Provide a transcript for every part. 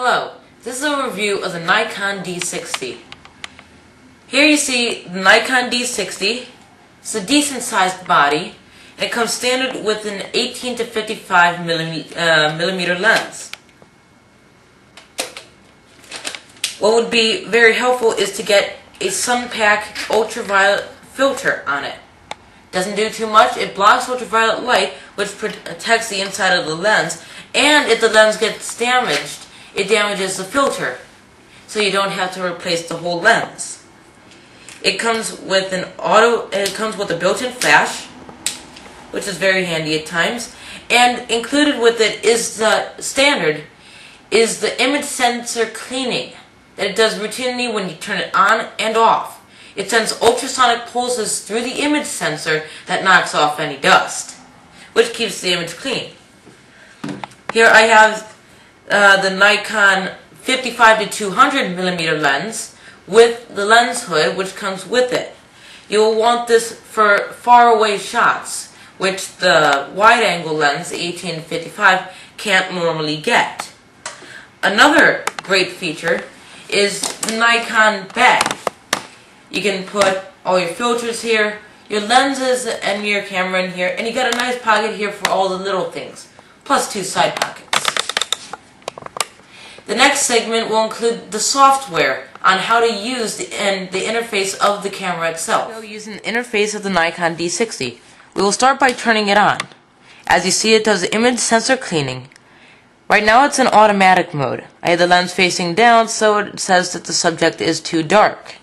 Hello, this is a review of the Nikon D-60. Here you see the Nikon D-60. It's a decent sized body, and it comes standard with an 18 to 55 millimeter lens. What would be very helpful is to get a Sunpak ultraviolet filter on it. Doesn't do too much. It blocks ultraviolet light, which protects the inside of the lens, and if the lens gets damaged, it damages the filter, so you don't have to replace the whole lens. It comes with a built-in flash, which is very handy at times, and included with it is the image sensor cleaning that it does routinely when you turn it on and off. It sends ultrasonic pulses through the image sensor that knocks off any dust, which keeps the image clean. Here I have the Nikon 55 to 200 millimeter lens with the lens hood, which comes with it. You will want this for far away shots, which the wide angle lens, the 18 to 55, can't normally get. Another great feature is the Nikon bag. You can put all your filters here, your lenses and your camera in here, and you got a nice pocket here for all the little things, plus 2 side pockets. The next segment will include the software on how to use the interface of the camera itself. We'll use an interface of the Nikon D60. We will start by turning it on. As you see, it does image sensor cleaning. Right now it's in automatic mode. I have the lens facing down, so it says that the subject is too dark.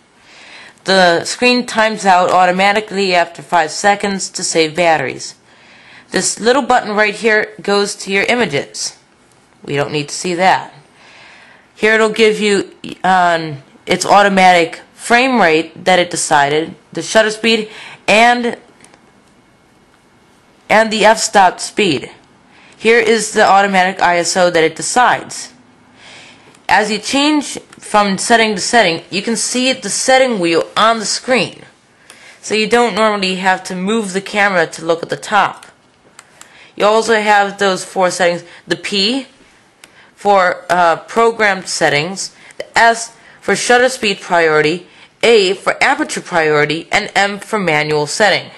The screen times out automatically after 5 seconds to save batteries. This little button right here goes to your images. We don't need to see that. Here it'll give you its automatic frame rate that it decided, the shutter speed, and the f-stop speed. Here is the automatic ISO that it decides. As you change from setting to setting, you can see the setting wheel on the screen. So you don't normally have to move the camera to look at the top. You also have those 4 settings, the P for programmed settings, the S for shutter speed priority, A for aperture priority, and M for manual setting.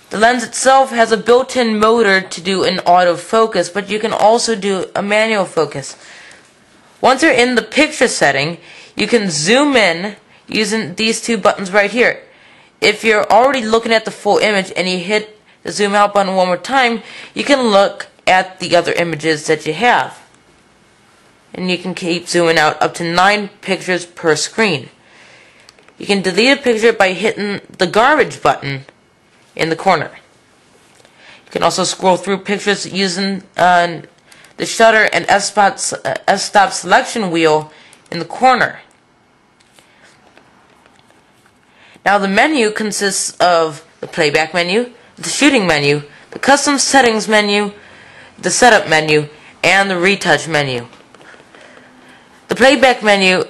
The lens itself has a built-in motor to do an autofocus, but you can also do a manual focus. Once you're in the picture setting, you can zoom in using these 2 buttons right here. If you're already looking at the full image and you hit the zoom out button one more time, you can look at the other images that you have. And you can keep zooming out up to 9 pictures per screen. You can delete a picture by hitting the garbage button in the corner. You can also scroll through pictures using the shutter and f-stop selection wheel in the corner. Now the menu consists of the playback menu, the shooting menu, the custom settings menu, the setup menu, and the retouch menu. The playback menu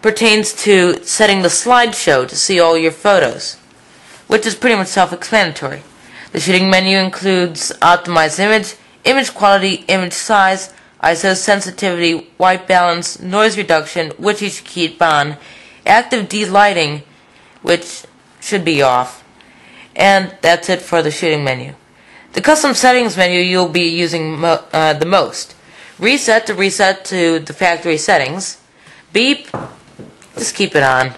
pertains to setting the slideshow to see all your photos, which is pretty much self-explanatory. The shooting menu includes optimized image quality, image size, ISO sensitivity, white balance, noise reduction, which you should keep on, active D-lighting, which should be off, and that's it for the shooting menu. The custom settings menu you'll be using the most. Reset to the factory settings. Beep, just keep it on.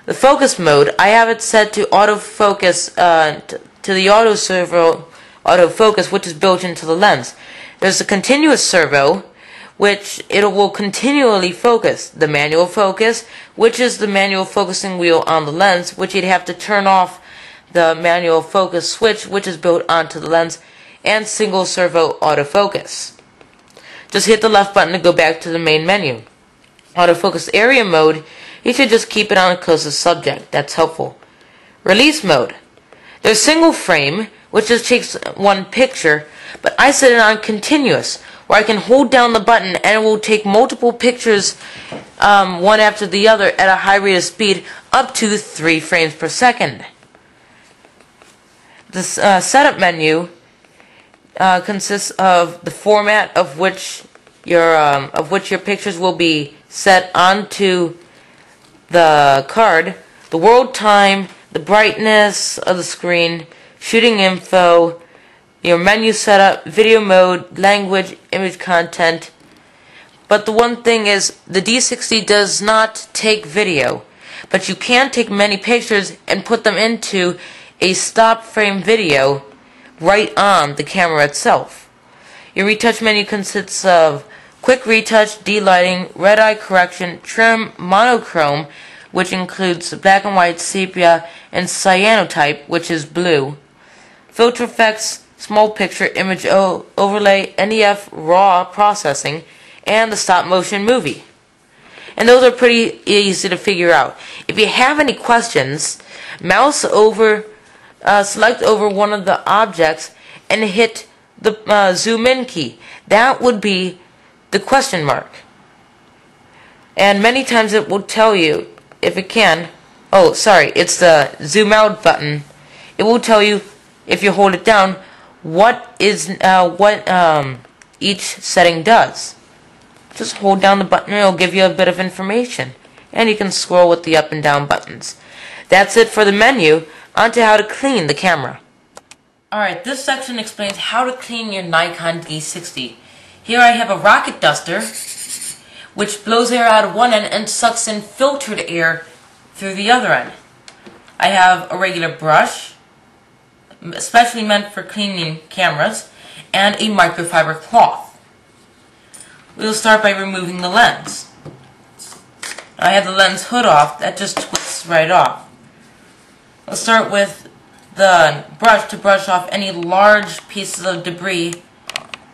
The focus mode, I have it set to autofocus, to the auto servo autofocus, which is built into the lens. There's a continuous servo, which it will continually focus. The manual focus, which is the manual focusing wheel on the lens, which you'd have to turn off the manual focus switch, which is built onto the lens, and single servo autofocus. Just hit the left button to go back to the main menu. Autofocus area mode, you should just keep it on the closest subject. That's helpful. Release mode. There's single frame, which just takes 1 picture, but I set it on continuous, where I can hold down the button and it will take multiple pictures one after the other at a high rate of speed, up to 3 frames per second. The setup menu consists of the format of which your pictures will be set onto the card, the world time, the brightness of the screen, shooting info, your menu setup, video mode, language, image content. But the one thing is, the D-60 does not take video, but you can take many pictures and put them into a stop frame video right on the camera itself. Your retouch menu consists of quick retouch, delighting, red eye correction, trim, monochrome, which includes black and white, sepia, and cyanotype, which is blue, filter effects, small picture, image overlay, NEF, raw processing, and the stop motion movie. And those are pretty easy to figure out. If you have any questions, mouse over, select over one of the objects and hit the zoom in key. That would be the question mark. And many times it will tell you, if it can, oh sorry, it's the zoom out button. It will tell you, if you hold it down, what each setting does. Just hold down the button and it'll give you a bit of information. And you can scroll with the up and down buttons. That's it for the menu. On to how to clean the camera. Alright, this section explains how to clean your Nikon D-60. Here I have a rocket duster, which blows air out of one end and sucks in filtered air through the other end. I have a regular brush, especially meant for cleaning cameras, and a microfiber cloth. We'll start by removing the lens. I have the lens hood off, that just twists right off. I'll start with the brush to brush off any large pieces of debris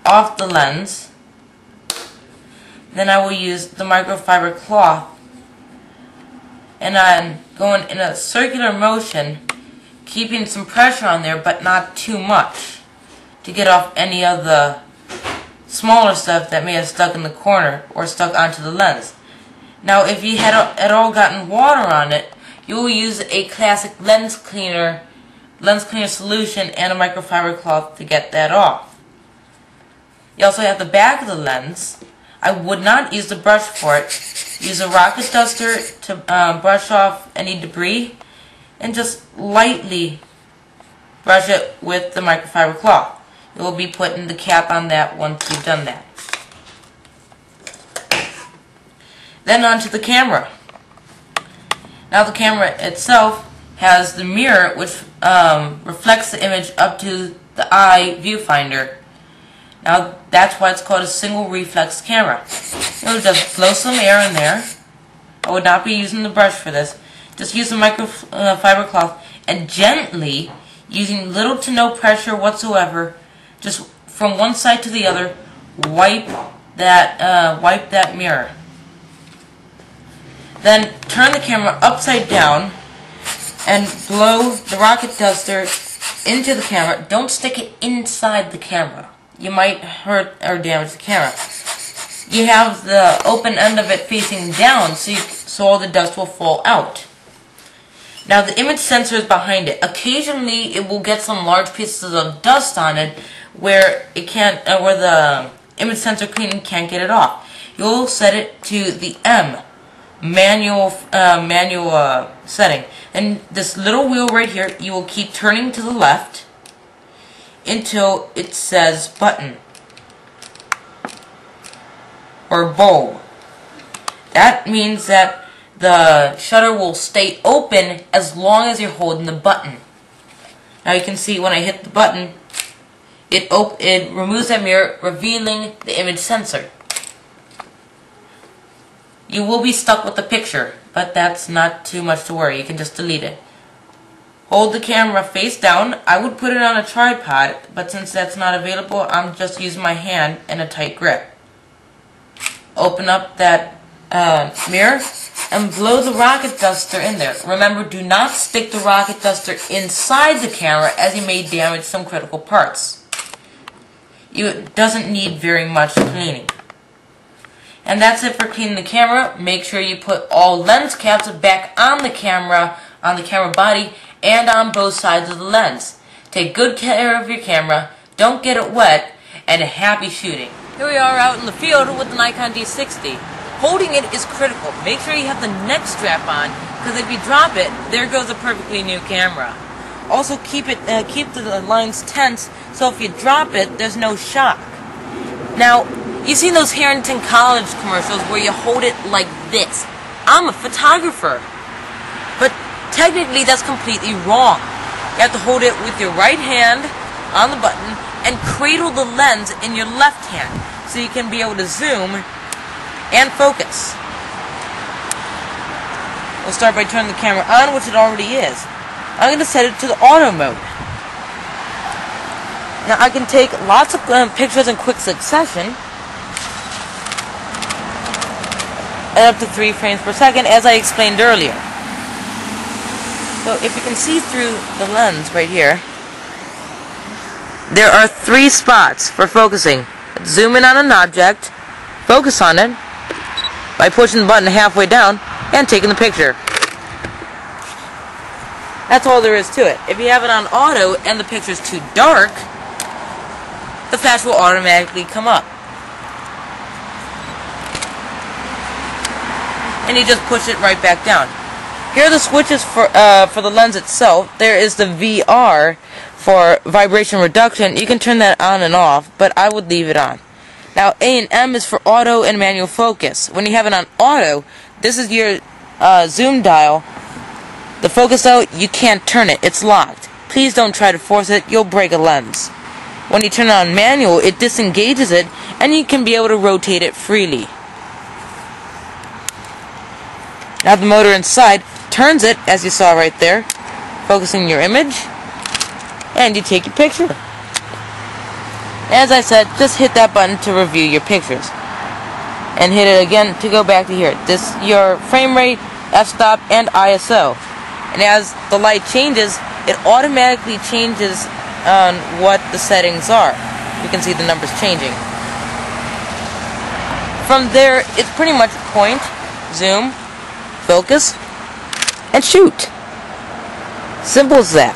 off the lens. Then I will use the microfiber cloth, and I'm going in a circular motion, keeping some pressure on there but not too much, to get off any of the smaller stuff that may have stuck in the corner or stuck onto the lens. Now if you had at all gotten water on it, you will use a classic lens cleaner solution and a microfiber cloth to get that off. You also have the back of the lens. I would not use the brush for it. Use a rocket duster to brush off any debris, and just lightly brush it with the microfiber cloth. You will be putting the cap on that once you've done that. Then onto the camera. Now the camera itself has the mirror which reflects the image up to the eye viewfinder. Now that's why it's called a single reflex camera. You'll just blow some air in there. I would not be using the brush for this. Just use the microfiber cloth and gently, using little to no pressure whatsoever, just from one side to the other, wipe that mirror. Then turn the camera upside down and blow the rocket duster into the camera. Don't stick it inside the camera. You might hurt or damage the camera. You have the open end of it facing down, so all the dust will fall out. Now the image sensor is behind it. Occasionally it will get some large pieces of dust on it where it can't, where the image sensor cleaning can't get it off. You'll set it to the M, manual setting. And this little wheel right here, you will keep turning to the left until it says button or bulb. That means that the shutter will stay open as long as you're holding the button. Now you can see when I hit the button, it removes that mirror, revealing the image sensor. You will be stuck with the picture, but that's not too much to worry. You can just delete it. Hold the camera face down. I would put it on a tripod, but since that's not available, I'm just using my hand in a tight grip. Open up that mirror and blow the rocket duster in there. Remember, do not stick the rocket duster inside the camera, as you may damage some critical parts. It doesn't need very much cleaning. And that's it for cleaning the camera. Make sure you put all lens caps back on the camera body, and on both sides of the lens. Take good care of your camera. don't get it wet, and happy shooting. Here we are out in the field with the Nikon D-60. Holding it is critical. Make sure you have the neck strap on, because if you drop it, there goes a perfectly new camera. Also keep the lines tense, so if you drop it, there's no shock. Now, you've seen those Harrington College commercials where you hold it like this. I'm a photographer. But technically that's completely wrong. You have to hold it with your right hand on the button and cradle the lens in your left hand so you can be able to zoom and focus. We'll start by turning the camera on, which it already is. I'm going to set it to the auto mode. Now I can take lots of pictures in quick succession at up to 3 frames per second, as I explained earlier. So if you can see through the lens right here, there are 3 spots for focusing. Zoom in on an object, focus on it by pushing the button halfway down, and taking the picture. That's all there is to it. If you have it on auto and the picture's too dark, the flash will automatically come up. And you just push it right back down. Here are the switches for the lens itself. There is the VR for vibration reduction. You can turn that on and off, but I would leave it on. Now A and M is for auto and manual focus. When you have it on auto, this is your zoom dial. The focus dial, you can't turn it. It's locked. Please don't try to force it. You'll break a lens. When you turn it on manual, it disengages it, and you can be able to rotate it freely. Now the motor inside turns it, as you saw right there, focusing your image, and you take your picture. As I said, just hit that button to review your pictures, and hit it again to go back to here. This your frame rate, f-stop, and ISO. And as the light changes, it automatically changes on what the settings are. You can see the numbers changing. From there, it's pretty much point, zoom, focus, and shoot. Simple as that.